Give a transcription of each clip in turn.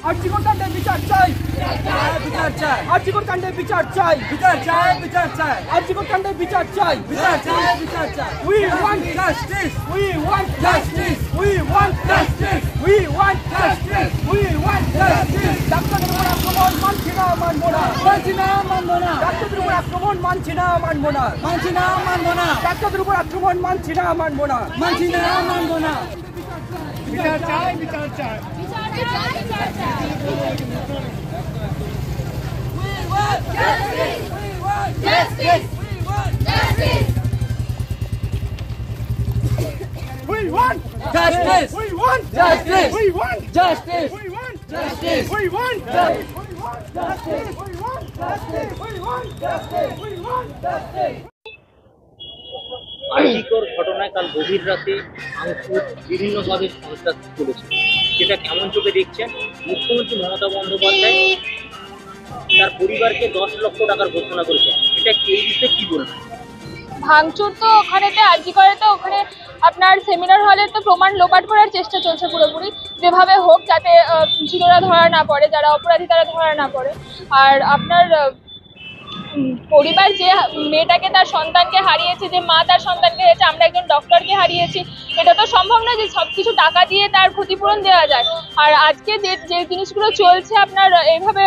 আর্জিকর কাণ্ডে বিচার চাই, বিচার চাই, আর্জিকর কাণ্ডে বিচার চাই, বিচার চাই, বিচার চাই, আর্জিকর কাণ্ডে বিচার চাই, বিচার চাই, বিচার চাই। We want justice, we want justice, we want justice, we want justice, we want justice. ডাক্তারদের উপর আক্রমণ মানছি না, মানবো না, মানছি না, মানবো না, ডাক্তারদের উপর আক্রমণ মানছি না, মানবো না, মানছি না, মানবো না, ডাক্তারদের উপর আক্রমণ মানছি না, মানবো না, মানছি না, মানবো না। বিচার চাই, বিচার চাই। We want Justice, we want justice, we want justice, we want justice, we want justice we want justice we want justice we want justice। RG Kar ঘটনায় কাল গভীর রাতে ভাঙচুর বিভিন্নভাবে সন্ত্রাস চলেছে, সেটা কেমন চোখে দেখছেন? মুখ্যমন্ত্রী মমতা বন্দ্যোপাধ্যায় তার পরিবারকে 10 লক্ষ টাকার ঘোষণা করেছেন, এটা এই বিষয়ে কি বলবেন? ভাঙচুর তো ওখানেতে আর্জিকরেতে ওখানে আপনার সেমিনার হলে তো প্রমাণ লোপাট করার চেষ্টা চলছে পুরোপুরি, যেভাবে হোক যাতে চুরোরা ধরা না পড়ে, যারা অপরাধী তারা ধরা না পড়ে। আর আপনার পরিবার যে মেয়েটাকে তার সন্তানকে হারিয়েছে, যে মা তার সন্তানকে হারিয়েছে, আমরা একজন ডক্টরকে হারিয়েছি, এটা তো সম্ভব নয় যে সবকিছু টাকা দিয়ে তার ক্ষতিপূরণ দেওয়া যায়। আর আজকে যে যে জিনিসগুলো চলছে আপনার এইভাবে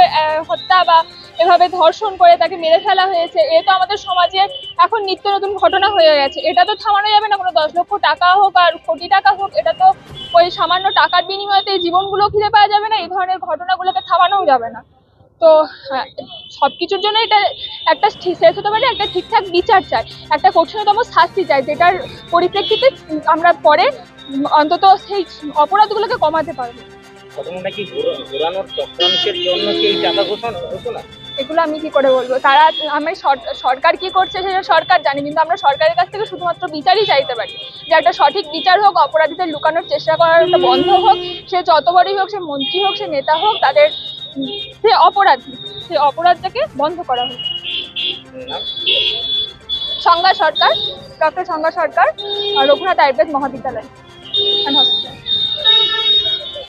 হত্যা বা এভাবে ধর্ষণ করে তাকে মেরে ফেলা হয়েছে, এ তো আমাদের সমাজে এখন নিত্য নতুন ঘটনা হয়ে গেছে। এটা তো থামানো যাবে না, কোনো 10 লক্ষ টাকা হোক আর কোটি টাকা হোক, এটা তো ওই সামান্য টাকার বিনিময়তে এই জীবনগুলো ফিরে পাওয়া যাবে না, এই ধরনের ঘটনাগুলোকে থামানোও যাবে না। তো সবকিছুর জন্য এটা একটা শেষ হতে পারে, একটা ঠিকঠাক বিচার চাই, একটা কঠিনতম শাস্তি চাই, যেটার পরিপ্রেক্ষিতে আমরা পরে অন্তত সেই অপরাধগুলোকে কমাতে পারবো। ঘটনাটা কি ঘোরানোর চক্রান্তের জন্য কি এই টাকা ঘোষণা? এগুলো আমি কি করে বলবো? তারা আমি সরকার কি করছে সেটা সরকার জানে, কিন্তু আমরা সরকারের কাছ থেকে শুধুমাত্র বিচারই চাইতে পারি, যে একটা সঠিক বিচার হোক, অপরাধীদের লুকানোর চেষ্টা করার একটা বন্ধ হোক, সে যত বড়ই হোক, সে মন্ত্রী হোক, সে নেতা হোক, তাদের যে অপরাধী সেই অপরাধটাকে বন্ধ করা হোক। সংজ্ঞা সরকার, ডক্টর সংজ্ঞা সরকার, রঘুনাথ আয়ুর্বেদ মহাবিদ্যালয়।